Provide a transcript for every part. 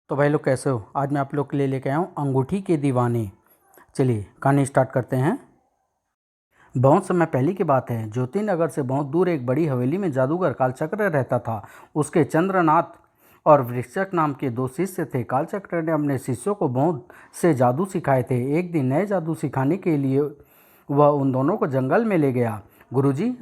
तो भाई लोग कैसे हो। आज मैं आप लोग के लिए लेके आया हूँ अंगूठी के दीवाने। चलिए कहानी स्टार्ट करते हैं। बहुत समय पहले की बात है। ज्योति नगर से बहुत दूर एक बड़ी हवेली में जादूगर कालचक्र रहता था। उसके चंद्रनाथ और वृक्षक नाम के दो शिष्य थे। कालचक्र ने अपने शिष्यों को बहुत से जादू सिखाए थे। एक दिन नए जादू सिखाने के लिए वह उन दोनों को जंगल में ले गया। गुरुजी,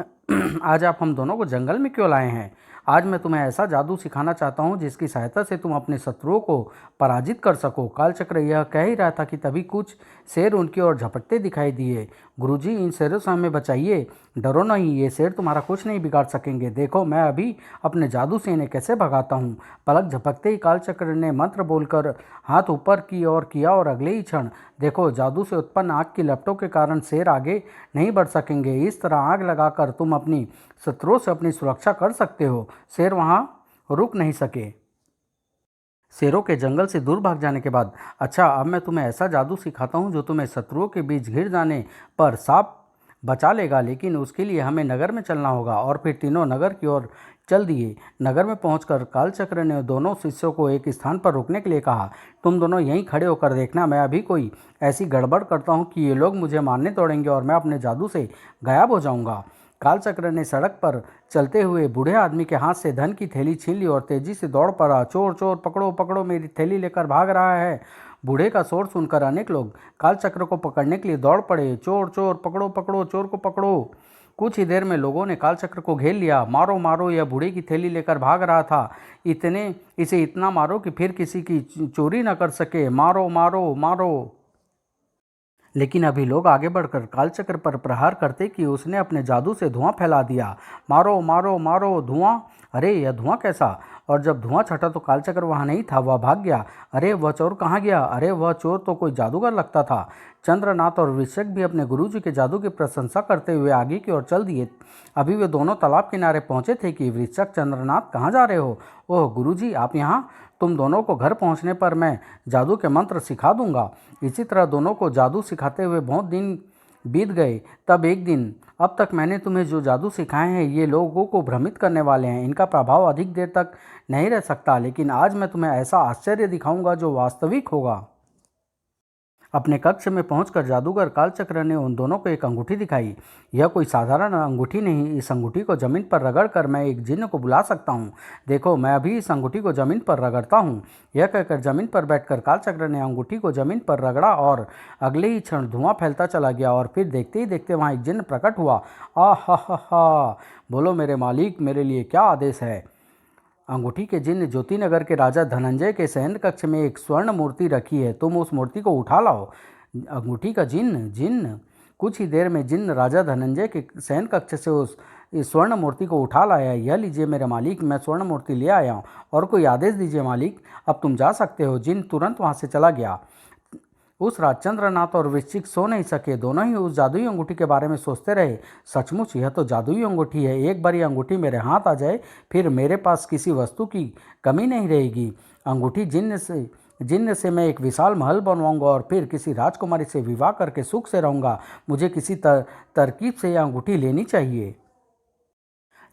आज आप हम दोनों को जंगल में क्यों लाए हैं? आज मैं तुम्हें ऐसा जादू सिखाना चाहता हूँ जिसकी सहायता से तुम अपने शत्रुओं को पराजित कर सको। कालचक्र यह कह ही रहा था कि तभी कुछ शेर उनकी ओर झपटते दिखाई दिए। गुरुजी, इन शेरों से हमें बचाइए। डरो नहीं, ये शेर तुम्हारा कुछ नहीं बिगाड़ सकेंगे। देखो मैं अभी अपने जादू से इन्हें कैसे भगाता हूँ। पलक झपकते ही कालचक्र ने मंत्र बोलकर हाथ ऊपर की ओर किया और अगले ही क्षण देखो, जादू से उत्पन्न आग की लपटों के कारण शेर आगे नहीं बढ़ सकेंगे। इस तरह आग लगाकर तुम अपनी शत्रुओं से अपनी सुरक्षा कर सकते हो। शेर वहां रुक नहीं सके। शेरों के जंगल से दूर भाग जाने के बाद, अच्छा अब मैं तुम्हें ऐसा जादू सिखाता हूँ जो तुम्हें शत्रुओं के बीच घिर जाने पर सांप बचा लेगा। लेकिन उसके लिए हमें नगर में चलना होगा। और फिर तीनों नगर की ओर चल दिए। नगर में पहुंचकर कालचक्र ने दोनों शिष्यों को एक स्थान पर रुकने के लिए कहा। तुम दोनों यहीं खड़े होकर देखना, मैं अभी कोई ऐसी गड़बड़ करता हूँ कि ये लोग मुझे मारने दौड़ेंगे और मैं अपने जादू से गायब हो जाऊंगा। कालचक्र ने सड़क पर चलते हुए बूढ़े आदमी के हाथ से धन की थैली छीन ली और तेजी से दौड़ पड़ा। चोर चोर, पकड़ो पकड़ो, मेरी थैली लेकर भाग रहा है। बूढ़े का शोर सुनकर अनेक लोग कालचक्र को पकड़ने के लिए दौड़ पड़े। चोर चोर, पकड़ो पकड़ो, चोर को पकड़ो। कुछ ही देर में लोगों ने कालचक्र को घेर लिया। मारो मारो, यह बूढ़े की थैली लेकर भाग रहा था। इसे इतना मारो कि फिर किसी की चोरी न कर सके। मारो मारो मारो। लेकिन अभी लोग आगे बढ़कर कालचक्र पर प्रहार करते कि उसने अपने जादू से धुआं फैला दिया। मारो मारो मारो, धुआं! अरे यह धुआं कैसा? और जब धुआं छटा तो कालचक्र वहां नहीं था, वह भाग गया। अरे वह चोर कहाँ गया? अरे वह चोर तो कोई जादूगर लगता था। चंद्रनाथ और वृश्चिक भी अपने गुरुजी के जादू की प्रशंसा करते हुए आगे की ओर चल दिए। अभी वे दोनों तालाब किनारे पहुंचे थे कि वृश्चिक, चंद्रनाथ कहाँ जा रहे हो? ओह गुरुजी, आप यहाँ? तुम दोनों को घर पहुंचने पर मैं जादू के मंत्र सिखा दूंगा। इसी तरह दोनों को जादू सिखाते हुए बहुत दिन बीत गए। तब एक दिन, अब तक मैंने तुम्हें जो जादू सिखाए हैं ये लोगों को भ्रमित करने वाले हैं। इनका प्रभाव अधिक देर तक नहीं रह सकता, लेकिन आज मैं तुम्हें ऐसा आश्चर्य दिखाऊंगा जो वास्तविक होगा। अपने कक्ष में पहुंचकर जादूगर कालचक्र ने उन दोनों को एक अंगूठी दिखाई। यह कोई साधारण अंगूठी नहीं, इस अंगूठी को जमीन पर रगड़कर मैं एक जिन्न को बुला सकता हूं। देखो मैं अभी इस अंगूठी को जमीन पर रगड़ता हूं। यह कहकर जमीन पर बैठकर कालचक्र ने अंगूठी को जमीन पर रगड़ा और अगले ही क्षण धुआं फैलता चला गया और फिर देखते ही देखते वहां एक जिन्न प्रकट हुआ। आ हा, बोलो मेरे मालिक, मेरे लिए क्या आदेश है? अंगूठी के जिन्न ज्योति नगर के राजा धनंजय के शयन कक्ष में एक स्वर्ण मूर्ति रखी है, तुम उस मूर्ति को उठा लाओ। अंगूठी का जिन्न जिन्न कुछ ही देर में जिन्न राजा धनंजय के शयन कक्ष से इस स्वर्ण मूर्ति को उठा लाया। यह लीजिए मेरे मालिक, मैं स्वर्ण मूर्ति ले आया हूँ। और कोई आदेश दीजिए मालिक, अब तुम जा सकते हो। जिन्न तुरंत वहां से चला गया। उस रात चंद्रनाथ और वृश्चिक सो नहीं सके। दोनों ही उस जादुई अंगूठी के बारे में सोचते रहे। सचमुच यह तो जादुई अंगूठी है। एक बार यह अंगूठी मेरे हाथ आ जाए फिर मेरे पास किसी वस्तु की कमी नहीं रहेगी। अंगूठी जिन्न से मैं एक विशाल महल बनवाऊंगा और फिर किसी राजकुमारी से विवाह करके सुख से रहूंगा। मुझे किसी तरकीब से यह अंगूठी लेनी चाहिए।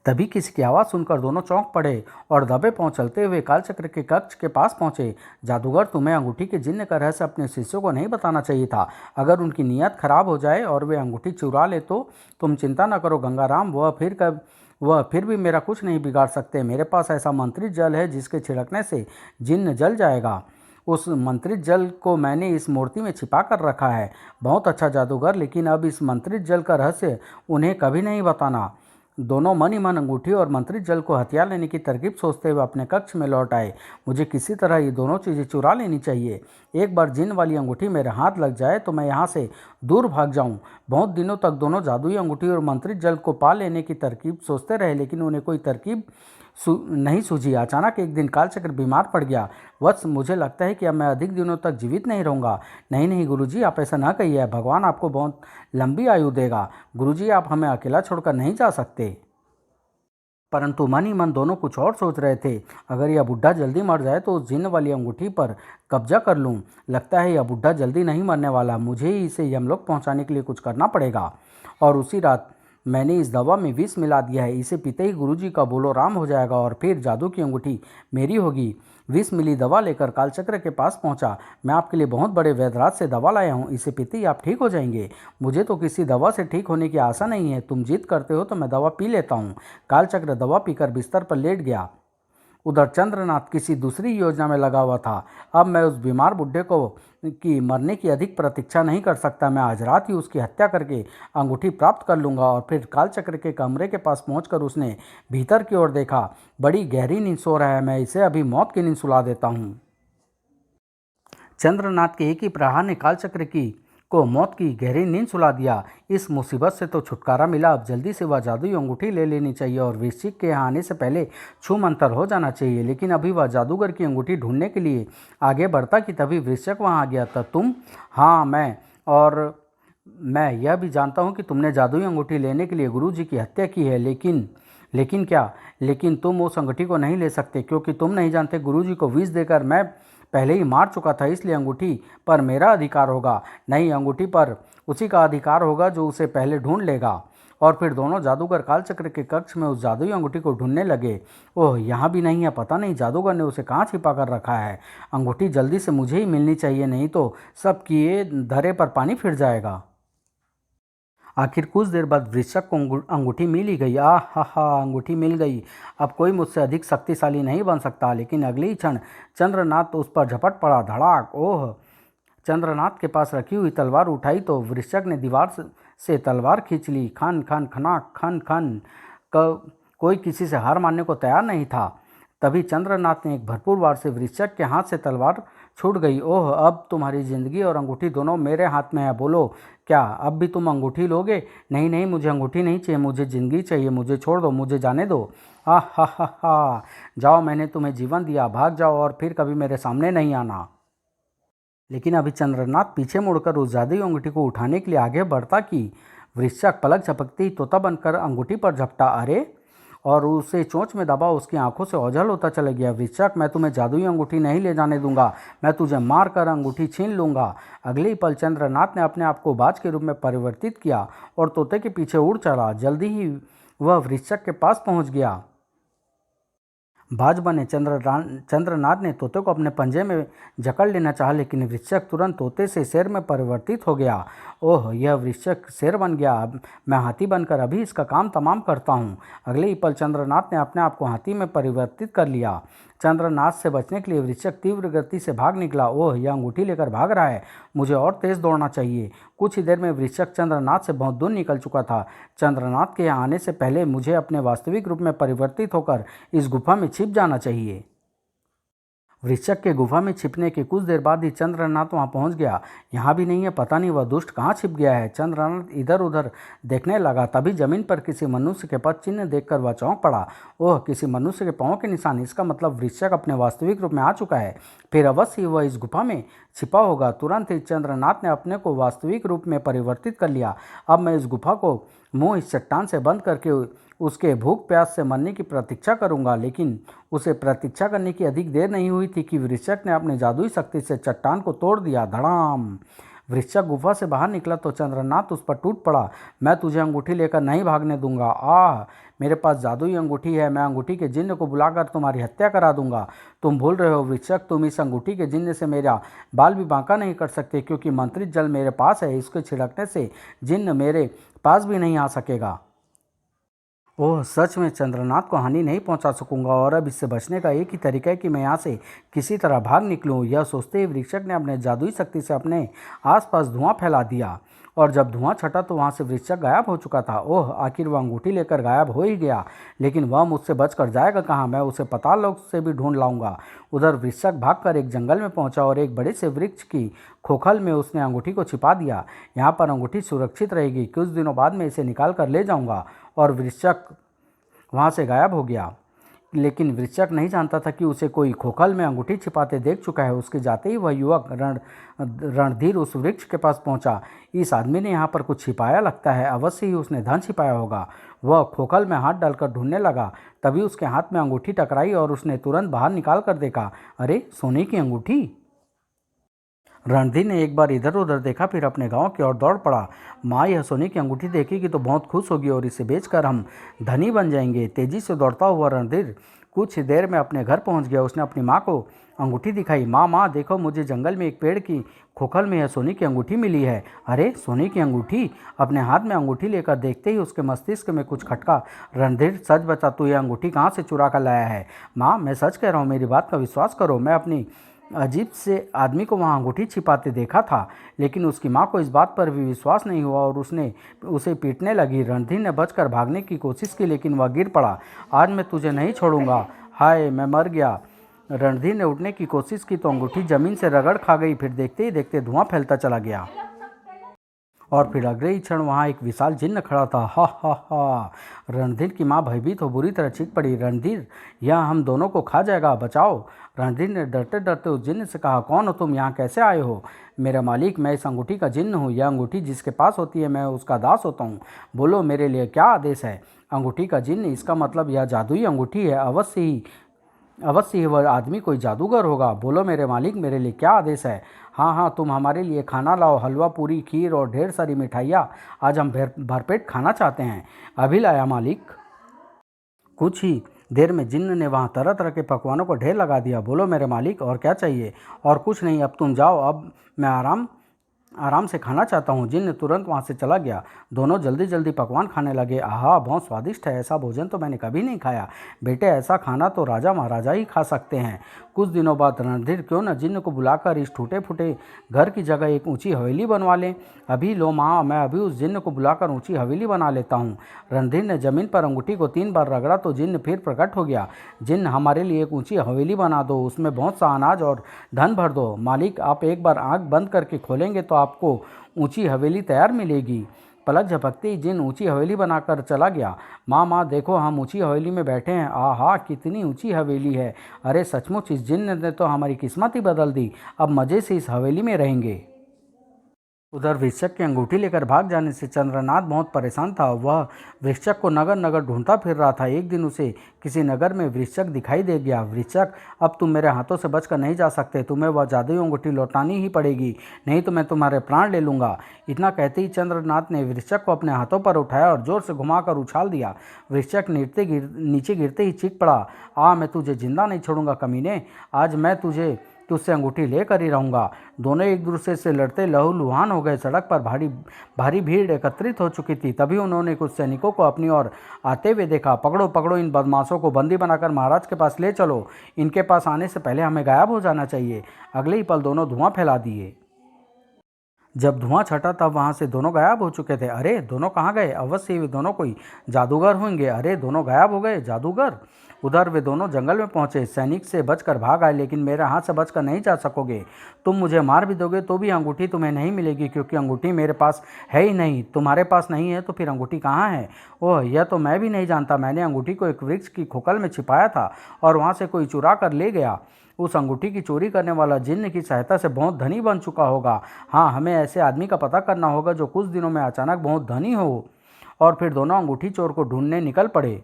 तभी किसी की आवाज़ सुनकर दोनों चौंक पड़े और दबे पांव चलते हुए कालचक्र के कक्ष के पास पहुंचे। जादूगर, तुम्हें अंगूठी के जिन्न का रहस्य अपने शिष्यों को नहीं बताना चाहिए था। अगर उनकी नीयत खराब हो जाए और वे अंगूठी चुरा ले तो तुम चिंता न करो गंगाराम, वह फिर भी मेरा कुछ नहीं बिगाड़ सकते। मेरे पास ऐसा मंत्रित जल है जिसके छिड़कने से जिन्न जल जाएगा। उस मंत्रित जल को मैंने इस मूर्ति में छिपा कर रखा है। बहुत अच्छा जादूगर, लेकिन अब इस मंत्रित जल का रहस्य उन्हें कभी नहीं बताना। दोनों मन ही मन अंगूठी और मंत्रित जल को हथियार लेने की तरकीब सोचते हुए अपने कक्ष में लौट आए। मुझे किसी तरह ये दोनों चीज़ें चुरा लेनी चाहिए। एक बार जिन वाली अंगूठी मेरे हाथ लग जाए तो मैं यहाँ से दूर भाग जाऊँ। बहुत दिनों तक दोनों जादुई अंगूठी और मंत्रित जल को पा लेने की तरकीब सोचते रहे, लेकिन उन्हें कोई तरकीब नहीं सूझी। अचानक एक दिन कालचक्र बीमार पड़ गया। वत्स, मुझे लगता है कि अब मैं अधिक दिनों तक जीवित नहीं रहूँगा। नहीं नहीं गुरुजी, आप ऐसा ना कहिए। भगवान आपको बहुत लंबी आयु देगा। गुरुजी, आप हमें अकेला छोड़कर नहीं जा सकते। परंतु मन ही मन दोनों कुछ और सोच रहे थे। अगर यह बुढ़ा जल्दी मर जाए तो उस जिन्न वाली अंगूठी पर कब्जा कर लूं। लगता है यह बुढ़ा जल्दी नहीं मरने वाला। मुझे ही इसे यमलोक पहुंचाने के लिए कुछ करना पड़ेगा। और उसी रात मैंने इस दवा में विष मिला दिया है। इसे पीते ही गुरुजी का बोलो राम हो जाएगा और फिर जादू की अंगूठी मेरी होगी। विष मिली दवा लेकर कालचक्र के पास पहुंचा। मैं आपके लिए बहुत बड़े वैद्यराज से दवा लाया हूं, इसे पीते ही आप ठीक हो जाएंगे। मुझे तो किसी दवा से ठीक होने की आशा नहीं है, तुम जिद करते हो तो मैं दवा पी लेता हूँ। कालचक्र दवा पीकर बिस्तर पर लेट गया। उधर चंद्रनाथ किसी दूसरी योजना में लगा हुआ था। अब मैं उस बीमार बुढ़े को की मरने की अधिक प्रतीक्षा नहीं कर सकता। मैं आज रात ही उसकी हत्या करके अंगूठी प्राप्त कर लूँगा। और फिर कालचक्र के कमरे के पास पहुंचकर उसने भीतर की ओर देखा। बड़ी गहरी नींद सो रहा है, मैं इसे अभी मौत की नींद सुला देता हूँ। चंद्रनाथ के एक ही प्रहार ने कालचक्र की को मौत की गहरी नींद सुला दिया। इस मुसीबत से तो छुटकारा मिला। अब जल्दी से वह जादुई अंगूठी ले लेनी चाहिए और वृश्चिक के यहाँ आने से पहले छू मंतर हो जाना चाहिए। लेकिन अभी वह जादूगर की अंगूठी ढूंढने के लिए आगे बढ़ता कि तभी वृश्चिक वहाँ आ गया था। तुम? हाँ मैं, और मैं यह भी जानता हूँ कि तुमने जादुई अंगूठी लेने के लिए गुरुजी की हत्या की है। लेकिन क्या? लेकिन तुम उस अंगूठी को नहीं ले सकते, क्योंकि तुम नहीं जानते गुरुजी को विष देकर मैं पहले ही मार चुका था। इसलिए अंगूठी पर मेरा अधिकार होगा। नहीं, अंगूठी पर उसी का अधिकार होगा जो उसे पहले ढूंढ लेगा। और फिर दोनों जादूगर कालचक्र के कक्ष में उस जादुई अंगूठी को ढूंढने लगे। ओह, यहाँ भी नहीं है। पता नहीं जादूगर ने उसे कहाँ छिपा कर रखा है। अंगूठी जल्दी से मुझे ही मिलनी चाहिए, नहीं तो सब किए धरे पर पानी फिर जाएगा। आखिर कुछ देर बाद वृश्चिक को अंगूठी मिल ही गई। आह हा हा, अंगूठी मिल गई। अब कोई मुझसे अधिक शक्तिशाली नहीं बन सकता। लेकिन अगले ही क्षण चंद्रनाथ उस पर झपट पड़ा। धड़ाक! ओह! चंद्रनाथ के पास रखी हुई तलवार उठाई तो वृश्चिक ने दीवार से तलवार खींच ली। खन खन खनाक खन खन। कोई किसी से हार मानने को तैयार नहीं था। तभी चंद्रनाथ ने एक भरपूर वार से वृश्चिक के हाथ से तलवार छूट गई। ओह, अब तुम्हारी जिंदगी और अंगूठी दोनों मेरे हाथ में है। बोलो, क्या अब भी तुम अंगूठी लोगे? नहीं नहीं, मुझे अंगूठी नहीं चाहिए, मुझे जिंदगी चाहिए। मुझे छोड़ दो, मुझे जाने दो। आह हा हा हा। जाओ, मैंने तुम्हें जीवन दिया, भाग जाओ और फिर कभी मेरे सामने नहीं आना। लेकिन अभी चंद्रनाथ पीछे मुड़कर उस जादुई अंगूठी को उठाने के लिए आगे बढ़ता कि वृश्चिक पलक झपकते ही तोता बनकर अंगूठी पर झपटा। अरे! और उसे चोंच में दबा उसकी आंखों से ओझल होता चला गया। वृश्चिक, मैं तुम्हें जादुई अंगूठी नहीं ले जाने दूंगा। मैं तुझे मार कर अंगूठी छीन लूंगा। अगले ही पल चंद्रनाथ ने अपने आप को बाज के रूप में परिवर्तित किया और तोते के पीछे उड़ चला। जल्दी ही वह वृश्चिक के पास पहुंच गया। बाज बने चंद्रनाथ ने तोते को अपने पंजे में जकड़ लेना चाहा, लेकिन वृश्चिक तुरंत तोते से शेर में परिवर्तित हो गया। ओह, यह वृश्चिक शेर बन गया। अब मैं हाथी बनकर अभी इसका काम तमाम करता हूँ। अगले ही पल चंद्रनाथ ने अपने आप को हाथी में परिवर्तित कर लिया। चंद्रनाथ से बचने के लिए वृश्चिक तीव्र गति से भाग निकला। ओह, यह अंगूठी लेकर भाग रहा है, मुझे और तेज दौड़ना चाहिए। कुछ ही देर में वृश्चिक चंद्रनाथ से बहुत दूर निकल चुका था। चंद्रनाथ के यहाँ आने से पहले मुझे अपने वास्तविक रूप में परिवर्तित होकर इस गुफा में छिप जाना चाहिए। वृश्चिक के गुफा में छिपने के कुछ देर बाद ही चंद्रनाथ वहां पहुंच गया। यहाँ भी नहीं है, पता नहीं वह दुष्ट कहाँ छिप गया है। चंद्रनाथ इधर उधर देखने लगा। तभी जमीन पर किसी मनुष्य के पद चिन्ह देखकर वह चौंक पड़ा। ओह, किसी मनुष्य के पांव के निशान! इसका मतलब वृश्चिक अपने वास्तविक रूप में आ चुका है। फिर अवश्य ही वह इस गुफा में छिपा होगा। तुरंत ही चंद्रनाथ ने अपने को वास्तविक रूप में परिवर्तित कर लिया। अब मैं इस गुफा को मुंह इस चट्टान से बंद करके उसके भूख प्यास से मरने की प्रतीक्षा करूंगा। लेकिन उसे प्रतीक्षा करने की अधिक देर नहीं हुई थी कि वृश्चिक ने अपनी जादुई शक्ति से चट्टान को तोड़ दिया। धड़ाम! वृश्चिक गुफा से बाहर निकला तो चंद्रनाथ उस पर टूट पड़ा। मैं तुझे अंगूठी लेकर नहीं भागने दूंगा। आह, मेरे पास जादुई अंगूठी है। मैं अंगूठी के जिन्न को बुलाकर तुम्हारी हत्या करा दूंगा। तुम भूल रहे हो वृश्चिक, तुम इस अंगूठी के जिन्न से मेरा बाल भी बांका नहीं कर सकते, क्योंकि मंत्रित जल मेरे पास है। इसको छिड़कने से जिन्न मेरे पास भी नहीं आ सकेगा। ओह, सच में चंद्रनाथ को हानि नहीं पहुंचा सकूंगा और अब इससे बचने का एक ही तरीका है कि मैं यहाँ से किसी तरह भाग निकलूं। यह सोचते ही वृश्चिक ने अपने जादुई शक्ति से अपने आसपास धुआं फैला दिया और जब धुआं छटा तो वहाँ से वृश्चिक गायब हो चुका था। ओह, आखिर वह अंगूठी लेकर गायब हो ही गया। लेकिन वह मुझसे बचकर जाएगा कहाँ? मैं उसे पाताल लोक से भी ढूंढ लाऊंगा। उधर वृश्चिक भागकर एक जंगल में पहुंचा और एक बड़े से वृक्ष की खोखल में उसने अंगूठी को छिपा दिया। यहाँ पर अंगूठी सुरक्षित रहेगी। कुछ दिनों बाद मैं इसे निकाल कर ले जाऊँगा। और वृश्चिक वहाँ से गायब हो गया। लेकिन वृश्चिक नहीं जानता था कि उसे कोई खोखल में अंगूठी छिपाते देख चुका है। उसके जाते ही वह युवक रणधीर उस वृक्ष के पास पहुंचा। इस आदमी ने यहाँ पर कुछ छिपाया लगता है, अवश्य ही उसने धन छिपाया होगा। वह खोखल में हाथ डालकर ढूंढने लगा। तभी उसके हाथ में अंगूठी टकराई और उसने तुरंत बाहर निकाल कर देखा। अरे, सोने की अंगूठी! रणधीर ने एक बार इधर उधर देखा, फिर अपने गांव की ओर दौड़ पड़ा। माँ यह सोने की अंगूठी देखेगी तो बहुत खुश होगी और इसे बेचकर हम धनी बन जाएंगे। तेजी से दौड़ता हुआ रणधीर कुछ देर में अपने घर पहुंच गया। उसने अपनी माँ को अंगूठी दिखाई। माँ माँ देखो, मुझे जंगल में एक पेड़ की खोखल में यह सोने की अंगूठी मिली है। अरे सोने की अंगूठी! अपने हाथ में अंगूठी लेकर देखते ही उसके मस्तिष्क में कुछ खटका। रणधीर, सच बता, तू यह अंगूठी कहाँ से चुरा कर लाया है? माँ, मैं सच कह रहा हूँ, मेरी बात का विश्वास करो। मैं अपनी अजीब से आदमी को वहाँ अंगूठी छिपाते देखा था। लेकिन उसकी माँ को इस बात पर भी विश्वास नहीं हुआ और उसने उसे पीटने लगी। रणधीर ने बचकर भागने की कोशिश की, लेकिन वह गिर पड़ा। आज मैं तुझे नहीं छोड़ूंगा। हाय, मैं मर गया। रणधीर ने उठने की कोशिश की तो अंगूठी जमीन से रगड़ खा गई। फिर देखते ही देखते धुआं फैलता चला गया और फिर अगले ही क्षण वहाँ एक विशाल जिन्न खड़ा था। हा हा हा! रणधीर की माँ भयभीत हो बुरी तरह चीख पड़ी। रणधीर, यह हम दोनों को खा जाएगा, बचाओ! रणधीर ने डरते डरते उस जिन्न से कहा, कौन हो तुम? यहाँ कैसे आए हो? मेरा मालिक, मैं इस अंगूठी का जिन्न हूँ। यह अंगूठी जिसके पास होती है मैं उसका दास होता हूँ। बोलो, मेरे लिए क्या आदेश है? अंगूठी का जिन्न, इसका मतलब यह जादुई अंगूठी है। अवश्य ही वह आदमी कोई जादूगर होगा। बोलो मेरे मालिक, मेरे लिए क्या आदेश है? हाँ हाँ, तुम हमारे लिए खाना लाओ, हलवा पूरी खीर और ढेर सारी मिठाइयाँ। आज हम भरपेट खाना चाहते हैं। अभी लाया मालिक। कुछ ही देर में जिन्न ने वहाँ तरह तरह के पकवानों को ढेर लगा दिया। बोलो मेरे मालिक, और क्या चाहिए? और कुछ नहीं, अब तुम जाओ, अब मैं आराम से खाना चाहता हूँ। जिन्न तुरंत वहाँ से चला गया। दोनों जल्दी जल्दी पकवान खाने लगे। आहा, बहुत स्वादिष्ट है, ऐसा भोजन तो मैंने कभी नहीं खाया। बेटे, ऐसा खाना तो राजा महाराजा ही खा सकते हैं। कुछ दिनों बाद रणधीर क्यों न जिन्न को बुलाकर इस टूटे फूटे घर की जगह एक ऊंची हवेली बनवा लें। अभी लो माँ, मैं अभी उस जिन्न को बुलाकर ऊंची हवेली बना लेता हूँ। रणधीर ने जमीन पर अंगूठी को 3 बार रगड़ा तो जिन्न फिर प्रकट हो गया। जिन्न, हमारे लिए एक ऊंची हवेली बना दो, उसमें बहुत सा अनाज और धन भर दो। मालिक, आप एक बार आंख बंद करके खोलेंगे तो आपको ऊंची हवेली तैयार मिलेगी। पलक झपकते ही जिन्न ऊंची हवेली बनाकर चला गया। माँ माँ देखो, हम ऊंची हवेली में बैठे हैं। आहा, कितनी ऊंची हवेली है! अरे सचमुच इस जिन्न ने तो हमारी किस्मत ही बदल दी। अब मज़े से इस हवेली में रहेंगे। उधर वृश्चक की अंगूठी लेकर भाग जाने से चंद्रनाथ बहुत परेशान था। वह वृश्चक को नगर नगर ढूंढता फिर रहा था। एक दिन उसे किसी नगर में वृश्चक दिखाई दे गया। वृश्चक, अब तुम मेरे हाथों से बचकर नहीं जा सकते। तुम्हें वह जादुई अंगूठी लौटानी ही पड़ेगी, नहीं तो मैं तुम्हारे प्राण ले लूँगा। इतना कहते ही चंद्रनाथ ने वृश्चक को अपने हाथों पर उठाया और जोर से घुमाकर उछाल दिया। वृश्चक नीचे गिरते ही चीख पड़ा, मैं तुझे जिंदा नहीं छोड़ूंगा कमीने। आज मैं तुझसे अंगूठी लेकर ही रहूँगा। दोनों एक दूसरे से लड़ते लहूलुहान हो गए। सड़क पर भारी भीड़ एकत्रित हो चुकी थी। तभी उन्होंने कुछ सैनिकों को अपनी ओर आते हुए देखा। पकड़ो पकड़ो, इन बदमाशों को बंदी बनाकर महाराज के पास ले चलो। इनके पास आने से पहले हमें गायब हो जाना चाहिए। अगले ही पल दोनों धुआं फैला दिए। जब धुआं छटा तब वहाँ से दोनों गायब हो चुके थे। अरे दोनों कहाँ गए? अवश्य ही वे दोनों कोई जादूगर होंगे। अरे दोनों गायब हो गए, जादूगर! उधर वे दोनों जंगल में पहुंचे। सैनिक से बचकर भाग आए, लेकिन मेरे हाथ से बचकर नहीं जा सकोगे। तुम मुझे मार भी दोगे तो भी अंगूठी तुम्हें नहीं मिलेगी, क्योंकि अंगूठी मेरे पास है ही नहीं। तुम्हारे पास नहीं है तो फिर अंगूठी कहाँ है? ओह, यह तो मैं भी नहीं जानता। मैंने अंगूठी को एक वृक्ष की खोखल में छिपाया था और वहाँ से कोई चुरा कर ले गया। उस अंगूठी की चोरी करने वाला जिन्न की सहायता से बहुत धनी बन चुका होगा। हाँ, हमें ऐसे आदमी का पता करना होगा जो कुछ दिनों में अचानक बहुत धनी हो। और फिर दोनों अंगूठी चोर को ढूंढने निकल पड़े।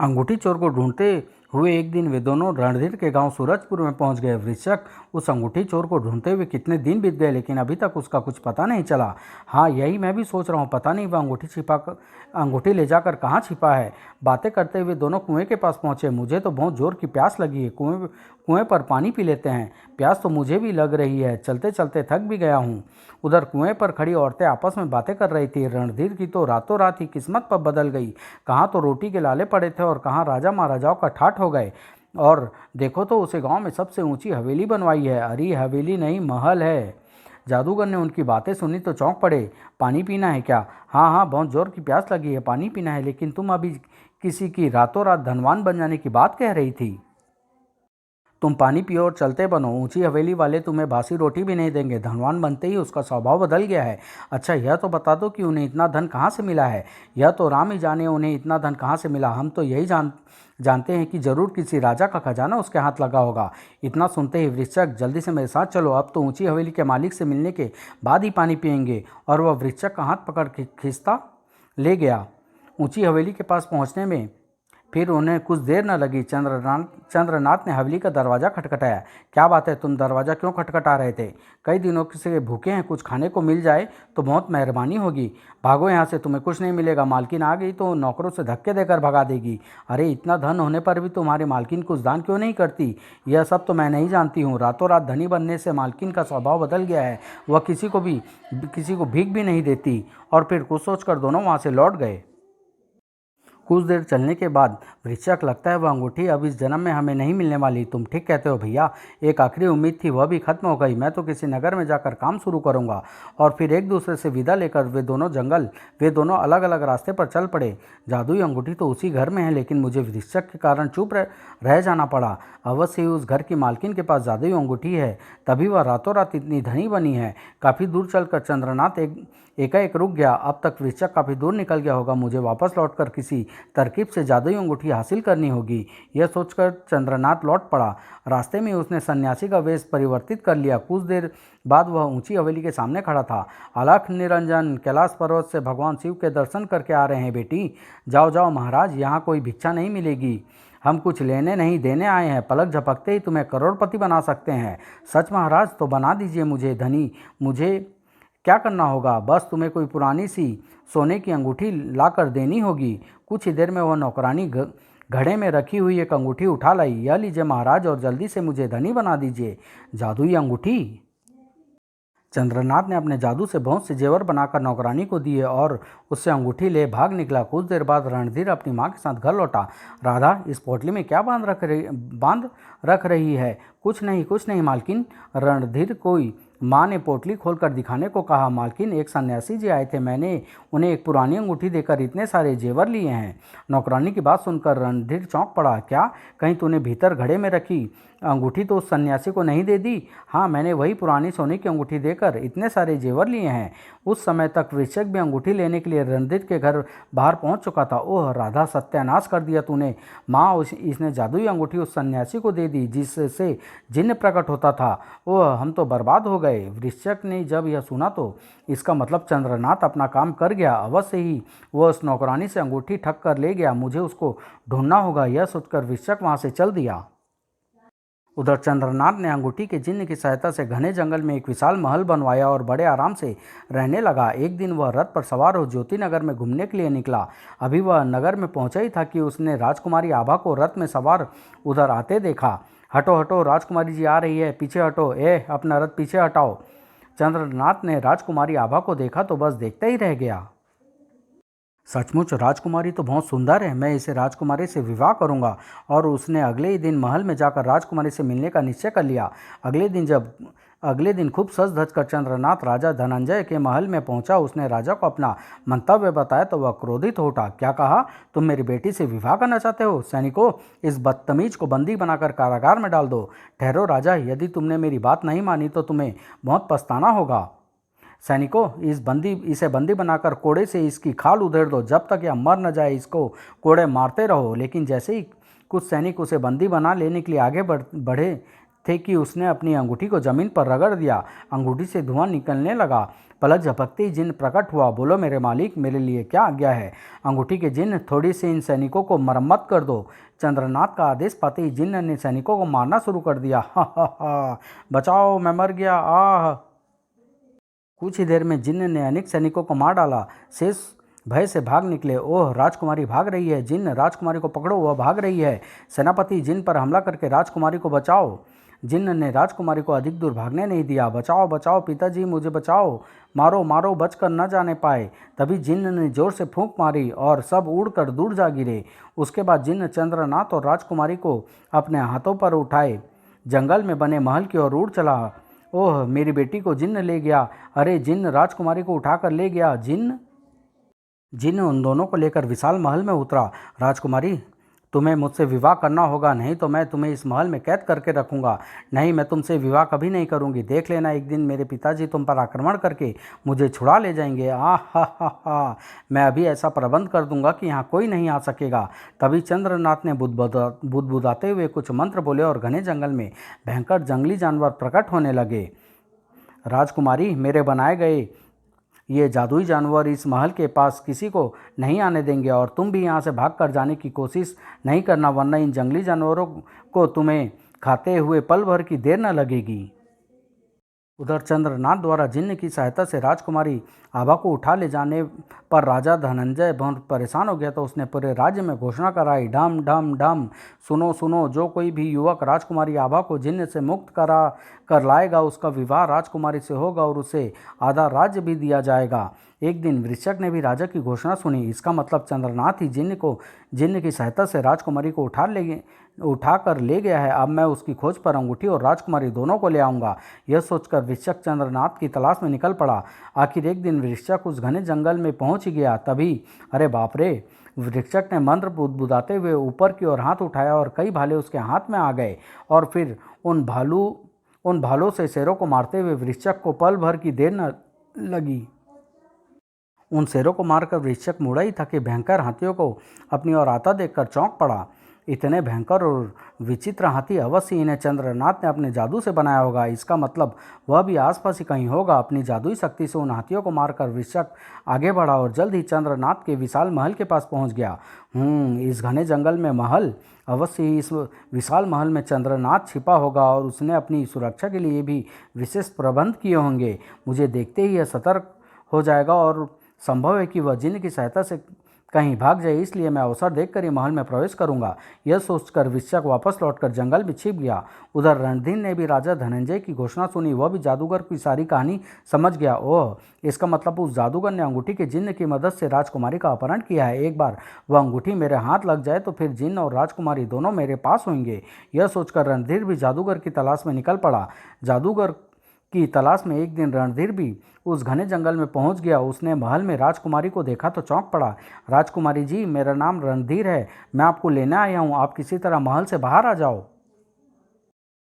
अंगूठी चोर को ढूंढते हुए एक दिन वे दोनों रणधीर के गांव सूरजपुर में पहुंच गए। वृश्चक उस अंगूठी चोर को ढूंढते हुए कितने दिन बीत गए, लेकिन अभी तक उसका कुछ पता नहीं चला। हाँ, यही मैं भी सोच रहा हूँ, पता नहीं वह अंगूठी ले जाकर कहाँ छिपा है। बातें करते हुए दोनों कुएं के पास पहुँचे। मुझे तो बहुत जोर की प्यास लगी है, कुएं पर पानी पी लेते हैं। प्यास तो मुझे भी लग रही है, चलते चलते थक भी गया हूँ। उधर कुएं पर खड़ी औरतें आपस में बातें कर रही थी। रणधीर की तो रातों रात ही किस्मत पर बदल गई। कहाँ तो रोटी के लाले पड़े थे और कहाँ राजा महाराजाओं का ठाठ हो गए। और देखो तो उसे गांव में सबसे ऊंची हवेली बनवाई है। अरे हवेली नहीं, महल है। जादूगर ने उनकी बातें सुनी तो चौंक पड़े। पानी पीना है क्या? हाँ हाँ, बहुत जोर की प्यास लगी है, पानी पीना है। लेकिन तुम अभी किसी की रातों रात धनवान बन जाने की बात कह रही थी। तुम पानी पियो और चलते बनो। ऊंची हवेली वाले तुम्हें बासी रोटी भी नहीं देंगे। धनवान बनते ही उसका स्वभाव बदल गया है। अच्छा, यह तो बता दो कि उन्हें इतना धन कहाँ से मिला है? यह तो राम ही जाने उन्हें इतना धन कहाँ से मिला। हम तो यही जानते हैं कि जरूर किसी राजा का खजाना उसके हाथ लगा होगा। इतना सुनते ही वृश्चक, जल्दी से मेरे साथ चलो। अब तो ऊंची हवेली के मालिक से मिलने के बाद ही पानी पियेंगे। और वह वृश्चक का हाथ पकड़ खींचता ले गया। ऊंची हवेली के पास पहुँचने में फिर उन्हें कुछ देर न लगी। चंद्रनाथ ने हवेली का दरवाज़ा खटखटाया। क्या बात है, तुम दरवाज़ा क्यों खटखटा रहे थे? कई दिनों से भूखे हैं, कुछ खाने को मिल जाए तो बहुत मेहरबानी होगी। भागो यहाँ से, तुम्हें कुछ नहीं मिलेगा। मालकिन आ गई तो नौकरों से धक्के देकर भगा देगी। अरे इतना धन होने पर भी तुम्हारी मालकिन कुछ दान क्यों नहीं करती? यह सब तो मैं नहीं जानती हूँ। रातों रात धनी बनने से मालकिन का स्वभाव बदल गया है। वह किसी को भीख भी नहीं देती। और फिर कुछ सोचकर दोनों वहाँ से लौट गए। कुछ देर चलने के बाद वृश्चिक, लगता है वह अंगूठी अब इस जन्म में हमें नहीं मिलने वाली। तुम ठीक कहते हो भैया, एक आखिरी उम्मीद थी, वह भी खत्म हो गई। मैं तो किसी नगर में जाकर काम शुरू करूंगा। और फिर एक दूसरे से विदा लेकर वे दोनों अलग अलग रास्ते पर चल पड़े। जादुई अंगूठी तो उसी घर में है, लेकिन मुझे वृश्चिक के कारण चुप रह जाना पड़ा। अवश्य ही उस घर की मालकिन के पास जादुई अंगूठी है, तभी वह रातों रात इतनी धनी बनी है। काफ़ी दूर चलकर चंद्रनाथ एकाएक रुक गया। अब तक वृश्चिक काफ़ी दूर निकल गया होगा। मुझे वापस लौटकर किसी तरकीब से जादुई अंगूठी हासिल करनी होगी। यह सोचकर चंद्रनाथ लौट पड़ा। रास्ते में उसने सन्यासी का वेश परिवर्तित कर लिया। कुछ देर बाद वह ऊंची हवेली के सामने खड़ा था। अलख निरंजन, कैलाश पर्वत से भगवान शिव के दर्शन करके आ रहे हैं बेटी। जाओ जाओ महाराज, यहाँ कोई भिक्षा नहीं मिलेगी। हम कुछ लेने नहीं देने आए हैं। पलक झपकते ही तुम्हें करोड़पति बना सकते हैं। सच महाराज, तो बना दीजिए मुझे धनी। मुझे क्या करना होगा? बस तुम्हें कोई पुरानी सी सोने की अंगूठी लाकर देनी होगी। कुछ ही देर में वह नौकरानी घड़े में रखी हुई एक अंगूठी उठा लाई। यह लीजिए महाराज, और जल्दी से मुझे धनी बना दीजिए। जादुई अंगूठी। चंद्रनाथ ने अपने जादू से बहुत से जेवर बनाकर नौकरानी को दिए और उससे अंगूठी ले भाग निकला। कुछ देर बाद रणधीर अपनी माँ के साथ घर लौटा। राधा, इस पोटली में क्या बांध रख रही है? कुछ नहीं मालकिन। रणधीर कोई माँ ने पोटली खोलकर दिखाने को कहा। मालकिन, एक सन्यासी जी आए थे, मैंने उन्हें एक पुरानी अंगूठी देकर इतने सारे जेवर लिए हैं। नौकरानी की बात सुनकर रणधीर चौंक पड़ा। क्या, कहीं तूने भीतर घड़े में रखी अंगूठी तो उस सन्यासी को नहीं दे दी? हाँ, मैंने वही पुरानी सोने की अंगूठी देकर इतने सारे जेवर लिए हैं। उस समय तक वृश्चिक भी अंगूठी लेने के लिए रणधीर के घर बाहर पहुंच चुका था। ओह राधा, सत्यानाश कर दिया तूने। माँ, इसने जादुई अंगूठी उस सन्यासी को दे दी जिससे जिन्न प्रकट होता था। ओह, हम तो बर्बाद हो गए। वृश्चिक ने जब यह सुना तो इसका मतलब चंद्रनाथ अपना काम कर गया। अवश्य ही वह उस नौकरानी से अंगूठी ठग कर ले गया। मुझे उसको ढूंढना होगा। यह सोचकर वृश्चिक वहाँ से चल दिया। उधर चंद्रनाथ ने अंगूठी के जिन्न की सहायता से घने जंगल में एक विशाल महल बनवाया और बड़े आराम से रहने लगा। एक दिन वह रथ पर सवार हो ज्योति नगर में घूमने के लिए निकला। अभी वह नगर में पहुंचा ही था कि उसने राजकुमारी आभा को रथ में सवार उधर आते देखा। हटो हटो, राजकुमारी जी आ रही है, पीछे हटो। अपना रथ पीछे हटाओ। चंद्रनाथ ने राजकुमारी आभा को देखा तो बस देखता ही रह गया। सचमुच राजकुमारी तो बहुत सुंदर है। मैं इसे राजकुमारी से विवाह करूंगा। और उसने अगले ही दिन महल में जाकर राजकुमारी से मिलने का निश्चय कर लिया। अगले दिन खूब सज धज कर चंद्रनाथ राजा धनंजय के महल में पहुंचा। उसने राजा को अपना मंतव्य बताया तो वह क्रोधित हो उठा। क्या कहा? तुम मेरी बेटी से विवाह करना चाहते हो? सैनिकों, इस बदतमीज को बंदी बनाकर कारागार में डाल दो। ठहरो राजा, यदि तुमने मेरी बात नहीं मानी तो तुम्हें बहुत पछताना होगा। सैनिकों, इसे बंदी बनाकर कोड़े से इसकी खाल उधेड़ दो। जब तक यह मर न जाए इसको कोड़े मारते रहो। लेकिन जैसे ही कुछ सैनिक उसे बंदी बना लेने के लिए आगे बढ़े थे कि उसने अपनी अंगूठी को जमीन पर रगड़ दिया। अंगूठी से धुआं निकलने लगा। पलक झपकते ही जिन्न प्रकट हुआ। बोलो मेरे मालिक, मेरे लिए क्या आज्ञा है? अंगूठी के जिन्न, थोड़ी सी इन सैनिकों को मरम्मत कर दो। चंद्रनाथ का आदेश पाते ही जिन्न ने सैनिकों को मारना शुरू कर दिया। हा, बचाओ, मैं मर गया, आह। कुछ ही देर में जिन्न ने अनेक सैनिकों को मार डाला। शेष भय से भाग निकले। ओह, राजकुमारी भाग रही है। जिन्न, राजकुमारी को पकड़ो, वह भाग रही है। सेनापति, जिन्न पर हमला करके राजकुमारी को बचाओ। जिन्न ने राजकुमारी को अधिक दूर भागने नहीं दिया। बचाओ बचाओ पिताजी, मुझे बचाओ, मारो मारो, बचकर न जाने पाए। तभी जिन्न ने जोर से फूंक मारी और सब उड़कर दूर जा गिरे। उसके बाद जिन्न चंद्रनाथ और राजकुमारी को अपने हाथों पर उठाए जंगल में बने महल की ओर उड़ चला। ओह, मेरी बेटी को जिन्न ले गया। अरे जिन्न राजकुमारी को उठाकर ले गया। जिन्न उन दोनों को लेकर विशाल महल में उतरा। राजकुमारी, तुम्हें मुझसे विवाह करना होगा, नहीं तो मैं तुम्हें इस महल में कैद करके रखूंगा। नहीं, मैं तुमसे विवाह कभी नहीं करूंगी। देख लेना, एक दिन मेरे पिताजी तुम पर आक्रमण करके मुझे छुड़ा ले जाएंगे। हा, मैं अभी ऐसा प्रबंध कर दूंगा कि यहाँ कोई नहीं आ सकेगा। तभी चंद्रनाथ ने बुदबुदाते हुए कुछ मंत्र बोले और घने जंगल में भयंकर जंगली जानवर प्रकट होने लगे। राजकुमारी, मेरे बनाए गए ये जादुई जानवर इस महल के पास किसी को नहीं आने देंगे और तुम भी यहाँ से भाग कर जाने की कोशिश नहीं करना, वरना इन जंगली जानवरों को तुम्हें खाते हुए पल भर की देर न लगेगी। उधर चंद्रनाथ द्वारा जिन्न की सहायता से राजकुमारी आभा को उठा ले जाने पर राजा धनंजय बहुत परेशान हो गया, तो उसने पूरे राज्य में घोषणा कराई, ढम ढम ढम, सुनो सुनो, जो कोई भी युवक राजकुमारी आभा को जिन्न से मुक्त करा कर लाएगा उसका विवाह राजकुमारी से होगा और उसे आधा राज्य भी दिया जाएगा। एक दिन वृश्चिक ने भी राजा की घोषणा सुनी। इसका मतलब चंद्रनाथ ही जिन्न की सहायता से राजकुमारी को उठा कर ले गया है। अब मैं उसकी खोज पर अंगूठी और राजकुमारी दोनों को ले आऊँगा। यह सोचकर वृश्चिक चंद्रनाथ की तलाश में निकल पड़ा। आखिर एक दिन वृश्चिक उस घने जंगल में पहुँच गया। तभी अरे बाप रे, वृश्चिक ने मंत्र बुदबुदाते हुए ऊपर की ओर हाथ उठाया और कई भाले उसके हाथ में आ गए और फिर उन भालों से शेरों को मारते हुए वृश्चिक को पल भर की देर न लगी। उन शेरों को मारकर वृश्चिक मुड़ा ही था कि भयंकर हाथियों को अपनी ओर आता देखकर चौंक पड़ा। इतने भयंकर और विचित्र हाथी अवश्य इन्हें चंद्रनाथ ने अपने जादू से बनाया होगा। इसका मतलब वह भी आसपास ही कहीं होगा। अपनी जादुई शक्ति से उन हाथियों को मारकर वृश्चिक आगे बढ़ा और जल्द ही चंद्रनाथ के विशाल महल के पास पहुंच गया। इस घने जंगल में महल, अवश्य ही इस विशाल महल में चंद्रनाथ छिपा होगा और उसने अपनी सुरक्षा के लिए भी विशेष प्रबंध किए होंगे। मुझे देखते ही यह सतर्क हो जाएगा और संभव है कि वह जिन्न की सहायता से कहीं भाग जाए, इसलिए मैं अवसर देखकर ही महल में प्रवेश करूंगा। यह सोचकर वृश्चिक वापस लौटकर जंगल में छिप गया। उधर रणधीर ने भी राजा धनंजय की घोषणा सुनी। वह भी जादूगर की सारी कहानी समझ गया। ओह, इसका मतलब उस जादूगर ने अंगूठी के जिन्न की मदद से राजकुमारी का अपहरण किया है। एक बार वह अंगूठी मेरे हाथ लग जाए तो फिर जिन्न और राजकुमारी दोनों मेरे पास होंगे। यह सोचकर रणधीर भी जादूगर की तलाश में निकल पड़ा। जादूगर की तलाश में एक दिन रणधीर भी उस घने जंगल में पहुंच गया। उसने महल में राजकुमारी को देखा तो चौंक पड़ा। राजकुमारी जी, मेरा नाम रणधीर है, मैं आपको लेने आया हूं, आप किसी तरह महल से बाहर आ जाओ।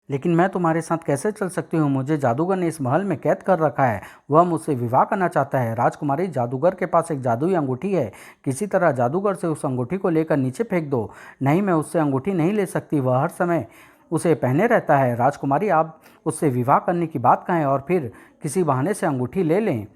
लेकिन मैं तुम्हारे साथ कैसे चल सकती हूँ? मुझे जादूगर ने इस महल में कैद कर रखा है। वह मुझसे विवाह करना चाहता है। राजकुमारी, जादूगर के पास एक जादुई अंगूठी है, किसी तरह जादूगर से उस अंगूठी को लेकर नीचे फेंक दो। नहीं, मैं उससे अंगूठी नहीं ले सकती, वह हर समय उसे पहने रहता है। राजकुमारी, आप उससे विवाह करने की बात कहें और फिर किसी बहाने से अंगूठी ले लें।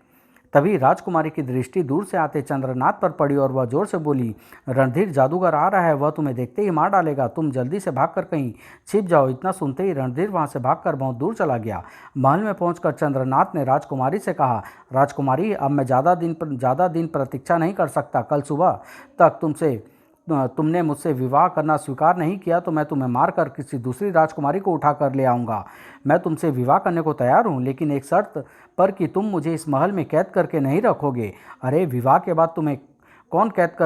तभी राजकुमारी की दृष्टि दूर से आते चंद्रनाथ पर पड़ी और वह जोर से बोली, रणधीर, जादूगर आ रहा है, वह तुम्हें देखते ही मार डालेगा, तुम जल्दी से भागकर कहीं छिप जाओ। इतना सुनते ही रणधीर वहां से भागकर बहुत दूर चला गया। महल में पहुंचकर चंद्रनाथ ने राजकुमारी से कहा, राजकुमारी, अब मैं ज़्यादा दिन प्रतीक्षा नहीं कर सकता। कल सुबह तक तुमने मुझसे विवाह करना स्वीकार नहीं किया तो मैं तुम्हें मारकर किसी दूसरी राजकुमारी को उठा कर ले आऊँगा। मैं तुमसे विवाह करने को तैयार हूँ, लेकिन एक शर्त पर कि तुम मुझे इस महल में कैद करके नहीं रखोगे। अरे, विवाह के बाद तुम्हें कौन कैद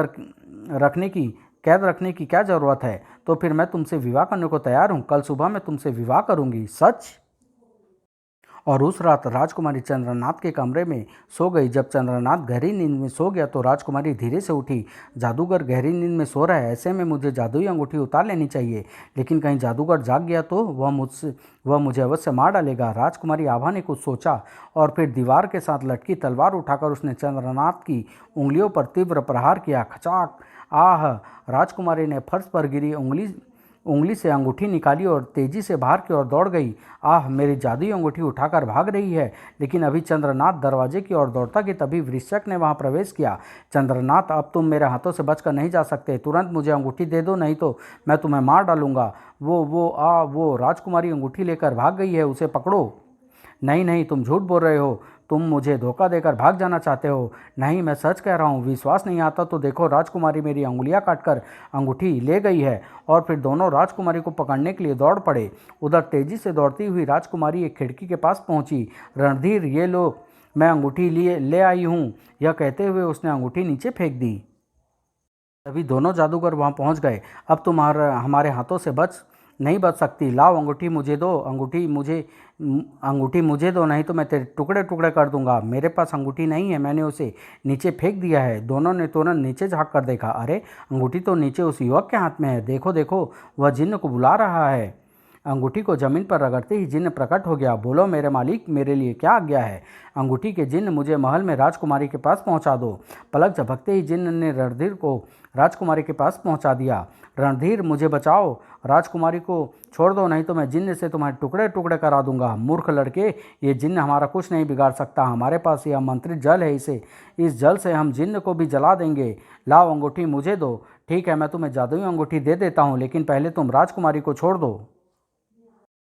रखने की क्या ज़रूरत है? तो फिर मैं तुमसे विवाह करने को तैयार हूँ। कल सुबह मैं तुमसे विवाह करूँगी। सच? और उस रात राजकुमारी चंद्रनाथ के कमरे में सो गई। जब चंद्रनाथ गहरी नींद में सो गया तो राजकुमारी धीरे से उठी। जादूगर गहरी नींद में सो रहा है, ऐसे में मुझे जादुई अंगूठी उतार लेनी चाहिए, लेकिन कहीं जादूगर जाग गया तो वह मुझे अवश्य मार डालेगा। राजकुमारी आभा ने कुछ सोचा और फिर दीवार के साथ लटकी तलवार उठाकर उसने चंद्रनाथ की उंगलियों पर तीव्र प्रहार किया। खचाक! आह! राजकुमारी ने फर्श पर गिरी उंगली से अंगूठी निकाली और तेजी से बाहर की ओर दौड़ गई। आह, मेरी जादुई अंगूठी उठाकर भाग रही है। लेकिन अभी चंद्रनाथ दरवाजे की ओर दौड़ता कि तभी वृश्चिक ने वहां प्रवेश किया। चंद्रनाथ, अब तुम मेरे हाथों से बचकर नहीं जा सकते, तुरंत मुझे अंगूठी दे दो, नहीं तो मैं तुम्हें मार डालूंगा। वो राजकुमारी अंगूठी लेकर भाग गई है, उसे पकड़ो। नहीं नहीं, तुम झूठ बोल रहे हो, तुम मुझे धोखा देकर भाग जाना चाहते हो। नहीं, मैं सच कह रहा हूँ। विश्वास नहीं आता तो देखो, राजकुमारी मेरी अंगुलियाँ काटकर अंगूठी ले गई है। और फिर दोनों राजकुमारी को पकड़ने के लिए दौड़ पड़े। उधर तेजी से दौड़ती हुई राजकुमारी एक खिड़की के पास पहुंची। रणधीर, ये लो, मैं अंगूठी ले आई हूँ। यह कहते हुए उसने अंगूठी नीचे फेंक दी। तभी दोनों जादूगर वहां पहुंच गए। अब तुम हमारे हाथों से नहीं बच सकती। लाओ, अंगूठी मुझे दो, अंगूठी मुझे दो, नहीं तो मैं तेरे टुकड़े टुकड़े कर दूंगा। मेरे पास अंगूठी नहीं है, मैंने उसे नीचे फेंक दिया है। दोनों ने तुरंत नीचे झांक कर देखा। अरे, अंगूठी तो नीचे उस युवक के हाथ में है। देखो देखो, वह जिन्न को बुला रहा है। अंगूठी को जमीन पर रगड़ते ही जिन्न प्रकट हो गया। बोलो मेरे मालिक, मेरे लिए क्या आज्ञा है? अंगूठी के जिन्न, मुझे महल में राजकुमारी के पास पहुंचा दो। पलक झपकते ही जिन्न ने रणधीर को राजकुमारी के पास पहुंचा दिया। रणधीर, मुझे बचाओ, राजकुमारी को छोड़ दो, नहीं तो मैं जिन्न से तुम्हारे टुकड़े टुकड़े करा दूंगा। मूर्ख लड़के, ये जिन्न हमारा कुछ नहीं बिगाड़ सकता। हमारे पास यह मंत्रित जल है, इस जल से हम जिन्न को भी जला देंगे। लाओ अंगूठी मुझे दो। ठीक है, मैं तुम्हें जादुई अंगूठी दे देता हूँ, लेकिन पहले तुम राजकुमारी को छोड़ दो।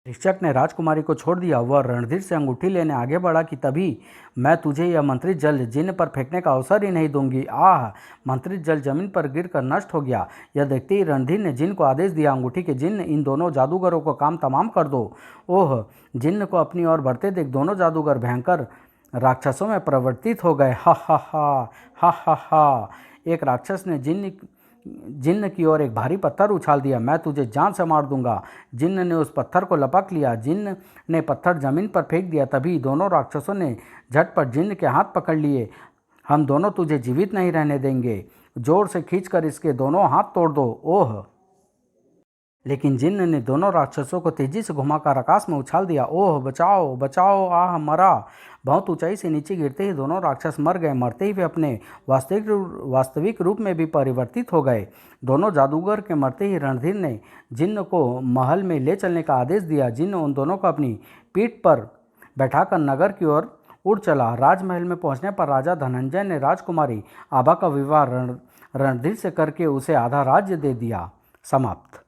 शिक्षक ने राजकुमारी को छोड़ दिया। वह रणधीर से अंगूठी लेने आगे बढ़ा कि तभी, मैं तुझे यह मंत्रित जल जिन्न पर फेंकने का अवसर ही नहीं दूंगी। आह! मंत्रित जल जमीन पर गिरकर नष्ट हो गया। यह देखते ही रणधीर ने जिन्न को आदेश दिया, अंगूठी के जिन्न, इन दोनों जादूगरों को काम तमाम कर दो। ओह! जिन्न को अपनी ओर बढ़ते देख दोनों जादूगर भयंकर राक्षसों में परिवर्तित हो गए। हा हा हा, हा हा हा। एक राक्षस ने जिन्न की ओर एक भारी पत्थर उछाल दिया। मैं तुझे जान से मार दूंगा। जिन्न ने उस पत्थर को लपक लिया। जिन्न ने पत्थर जमीन पर फेंक दिया। तभी दोनों राक्षसों ने झटपट जिन्न के हाथ पकड़ लिए। हम दोनों तुझे जीवित नहीं रहने देंगे। जोर से खींचकर इसके दोनों हाथ तोड़ दो। ओह! लेकिन जिन्न ने दोनों राक्षसों को तेजी से घुमाकर आकाश में उछाल दिया। ओह! बचाओ बचाओ, आह मरा! बहुत ऊंचाई से नीचे गिरते ही दोनों राक्षस मर गए। मरते ही वे अपने वास्तविक रूप में भी परिवर्तित हो गए। दोनों जादूगर के मरते ही रणधीर ने जिन्न को महल में ले चलने का आदेश दिया। जिन्न उन दोनों को अपनी पीठ पर बैठाकर नगर की ओर उड़ चला। राजमहल में पहुंचने पर राजा धनंजय ने राजकुमारी आभा का विवाह रणधीर से करके उसे आधा राज्य दे दिया। समाप्त।